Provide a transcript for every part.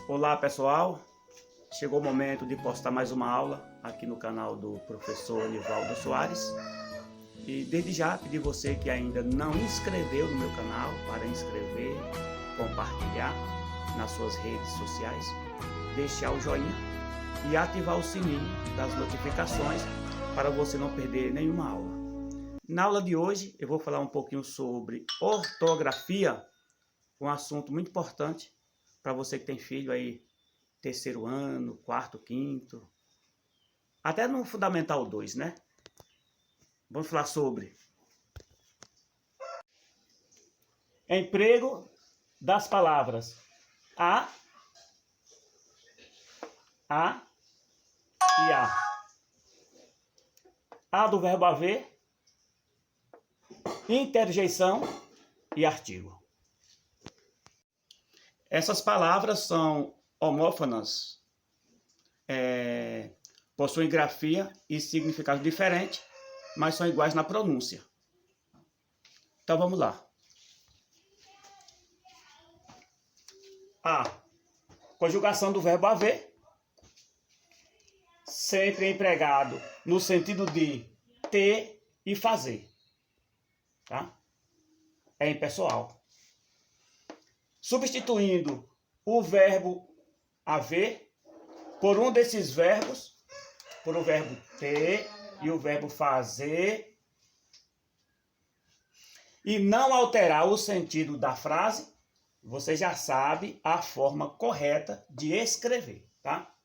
Olá pessoal, chegou o momento de postar mais uma aula aqui no canal do professor Nivaldo Soares. E desde já pedir você que ainda não inscreveu no meu canal para inscrever, compartilhar nas suas redes sociais, deixar o joinha e ativar o sininho das notificações para você não perder nenhuma aula. Na aula de hoje eu vou falar um pouquinho sobre ortografia, um assunto muito importante para você que tem filho aí, terceiro ano, quarto, quinto, até no Fundamental 2, né? Vamos falar sobre emprego das palavras a e a. A do verbo haver, interjeição e artigo. Essas palavras são homófonas, possuem grafia e significado diferente, mas são iguais na pronúncia. Então vamos lá. A. Conjugação do verbo haver, sempre empregado no sentido de ter e fazer. Tá? É impessoal. Substituindo o verbo haver por um desses verbos, por o verbo ter e o verbo fazer, e não alterar o sentido da frase, você já sabe a forma correta de escrever, tá?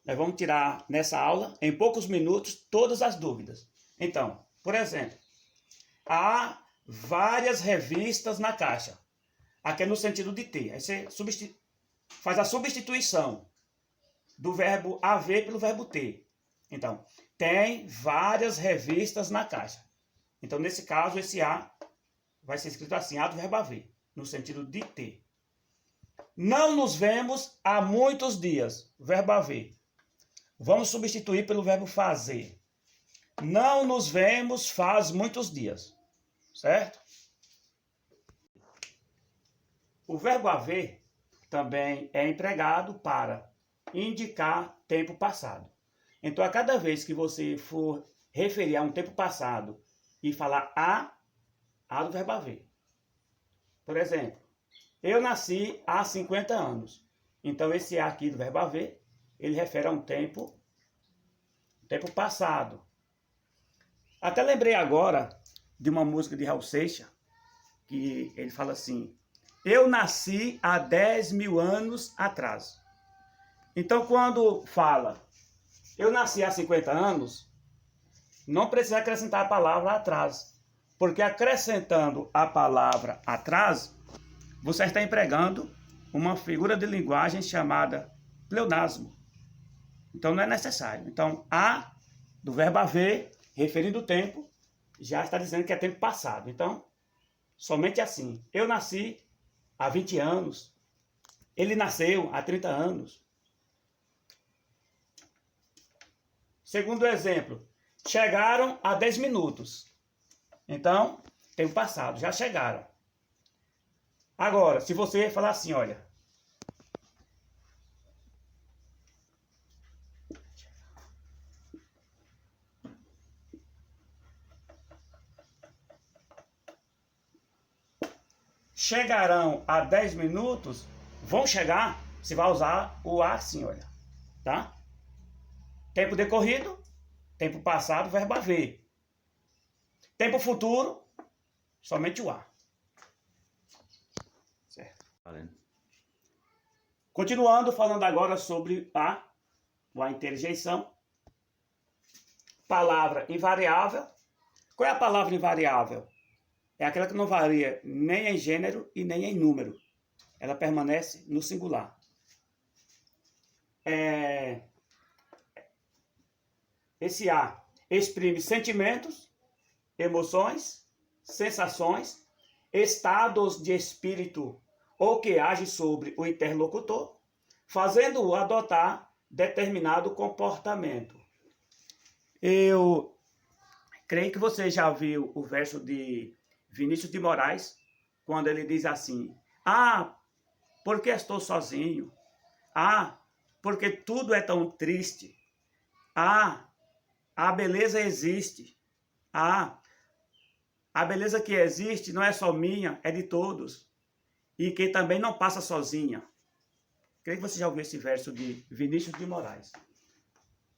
Nós vamos tirar nessa aula, em poucos minutos, todas as dúvidas. Então, por exemplo, há várias revistas na caixa. Aqui é no sentido de ter. Aí você faz a substituição do verbo haver pelo verbo ter. Então, tem várias revistas na caixa. Então, nesse caso, esse A vai ser escrito assim, A do verbo haver, no sentido de ter. Não nos vemos há muitos dias, verbo haver. Vamos substituir pelo verbo fazer. Não nos vemos faz muitos dias, certo? O verbo haver também é empregado para indicar tempo passado. Então, a cada vez que você for referir a um tempo passado e falar a do verbo haver. Por exemplo, eu nasci há 50 anos. Então, esse a aqui do verbo haver, ele refere a um tempo passado. Até lembrei agora de uma música de Raul Seixas, que ele fala assim: eu nasci há 10 mil anos atrás. Então, quando fala eu nasci há 50 anos, não precisa acrescentar a palavra atrás. Porque acrescentando a palavra atrás, você está empregando uma figura de linguagem chamada pleonasmo. Então, não é necessário. Então, a do verbo haver, referindo o tempo, já está dizendo que é tempo passado. Então, somente assim. Eu nasci há 20 anos. Ele nasceu há 30 anos. Segundo exemplo, chegaram há 10 minutos. Então, tempo passado, já chegaram. Agora, se você falar assim, olha. Chegarão há 10 minutos, vão chegar, você vai usar o a assim, olha. Tá? Tempo decorrido, tempo passado, verbo haver. Tempo futuro, somente o a. Certo. Continuando, falando agora sobre a interjeição. Palavra invariável. Qual é a palavra invariável? É aquela que não varia nem em gênero e nem em número. Ela permanece no singular. Esse A exprime sentimentos, emoções, sensações, estados de espírito ou que age sobre o interlocutor, fazendo-o adotar determinado comportamento. Eu creio que você já viu o verso de Vinícius de Moraes, quando ele diz assim: ah, porque estou sozinho? Ah, porque tudo é tão triste. Ah, a beleza existe. Ah, a beleza que existe não é só minha, é de todos. E que também não passa sozinha. Creio que você já ouviu esse verso de Vinícius de Moraes.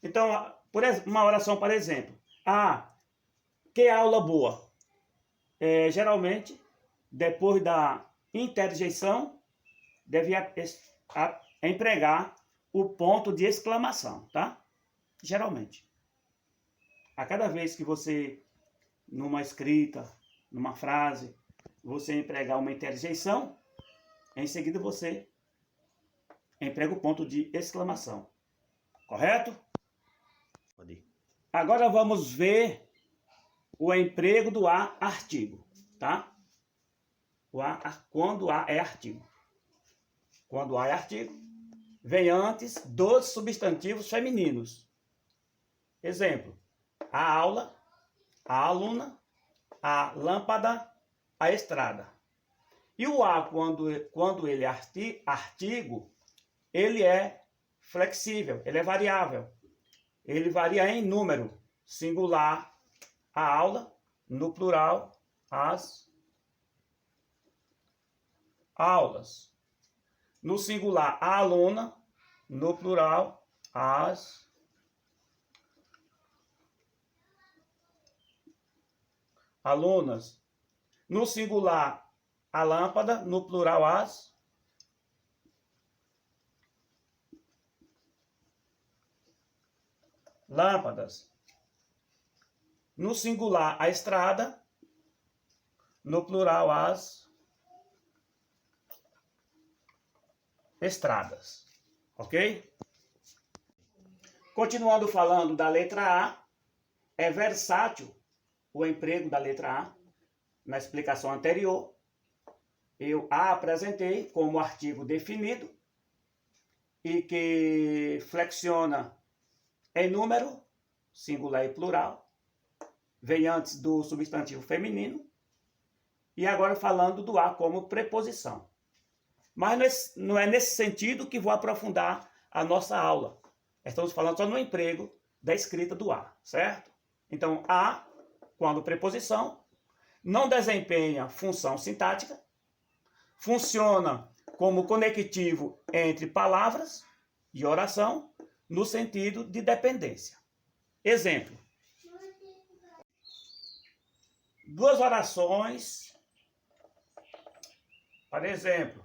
Então, uma oração, por exemplo. Ah, que aula boa. Geralmente, depois da interjeição, deve empregar o ponto de exclamação, tá? Geralmente. A cada vez que você, numa escrita, numa frase, você empregar uma interjeição, em seguida você emprega o ponto de exclamação. Correto? Agora vamos ver o emprego do artigo, tá? Quando A é artigo. Quando A é artigo, vem antes dos substantivos femininos. Exemplo, a aula, a aluna, a lâmpada, a estrada. E o A, quando ele é artigo, ele é flexível, ele é variável. Ele varia em número, singular, a aula, no plural, as aulas. No singular, a aluna, no plural, as alunas. No singular, a lâmpada, no plural, as lâmpadas. No singular, a estrada, no plural, as estradas. Ok? Continuando falando da letra A, é versátil o emprego da letra A. Na explicação anterior, eu a apresentei como artigo definido e que flexiona em número, singular e plural, vem antes do substantivo feminino, e agora falando do A como preposição. Mas não é nesse sentido que vou aprofundar a nossa aula. Estamos falando só no emprego da escrita do A, certo? Então, A, quando preposição, não desempenha função sintática, funciona como conectivo entre palavras e oração, no sentido de dependência. Exemplo. Duas orações, por exemplo,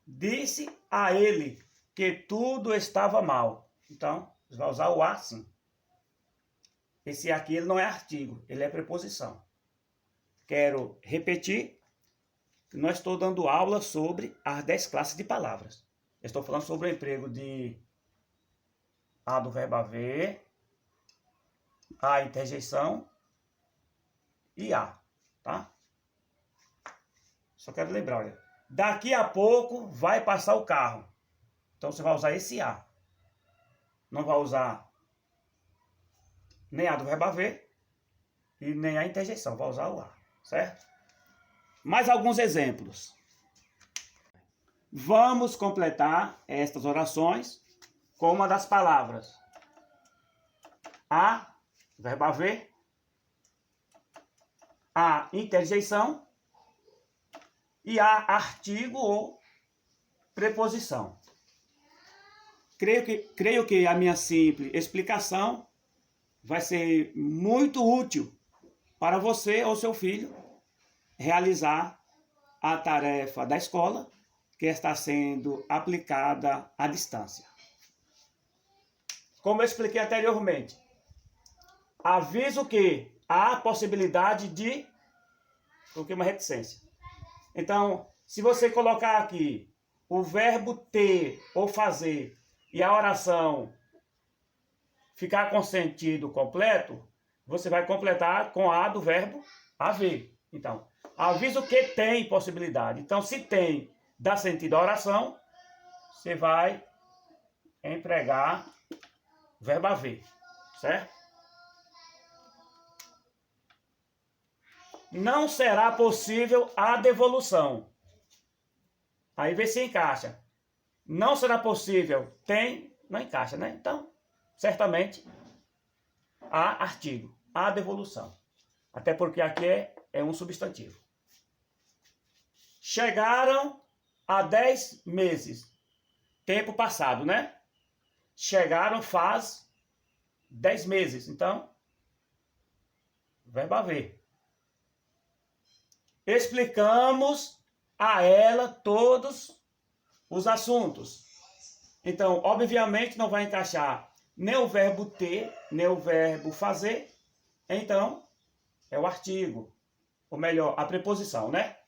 disse a ele que tudo estava mal. Então, você vai usar o A sim. Esse aqui ele não é artigo, ele é preposição. Quero repetir que não estou dando aula sobre as 10 classes de palavras. Estou falando sobre o emprego de A do verbo haver, a interjeição e A, tá? Só quero lembrar, olha. Daqui a pouco vai passar o carro. Então você vai usar esse A. Não vai usar nem A do verbo haver e nem a interjeição. Vai usar o A, certo? Mais alguns exemplos. Vamos completar estas orações com uma das palavras. A, verbo haver, a interjeição e a artigo ou preposição. Creio que a minha simples explicação vai ser muito útil para você ou seu filho realizar a tarefa da escola que está sendo aplicada à distância. Como eu expliquei anteriormente, aviso que há a possibilidade de... Coloquei uma reticência. Então, se você colocar aqui o verbo ter ou fazer e a oração ficar com sentido completo, você vai completar com a do verbo haver. Então, aviso que tem possibilidade. Então, se tem, dá sentido à oração, você vai empregar o verbo haver, certo? não será possível a devolução. Aí vê se encaixa. Não será possível, tem, não encaixa, né? Então, certamente, há artigo, há devolução. Até porque aqui é um substantivo. Chegaram a 10 meses. Tempo passado, né? Chegaram faz 10 meses. Então, verbo haver. Explicamos a ela todos os assuntos. Então, obviamente, não vai encaixar nem o verbo ter, nem o verbo fazer. Então, é o artigo. Ou melhor, a preposição, né?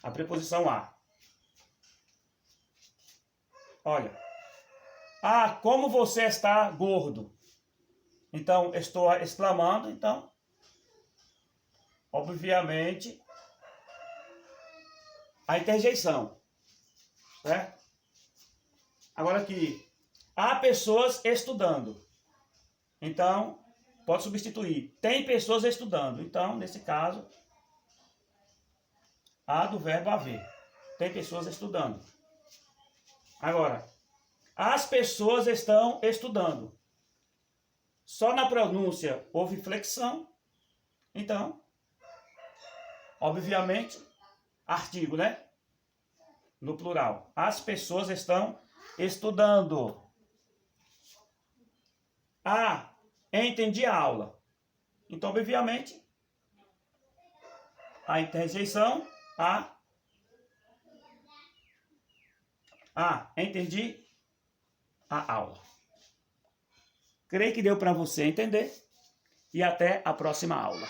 A preposição a. Olha. Ah, como você está gordo. Então, estou exclamando. Então, obviamente, a interjeição. Certo? Agora aqui, há pessoas estudando. Então, pode substituir. Tem pessoas estudando. Então, nesse caso, há do verbo haver. Tem pessoas estudando. Agora, as pessoas estão estudando. Só na pronúncia houve flexão. Então, obviamente, artigo, né? No plural. As pessoas estão estudando. Ah, entendi a aula. Então, obviamente, a interjeição, entendi a aula. Creio que deu para você entender. E até a próxima aula.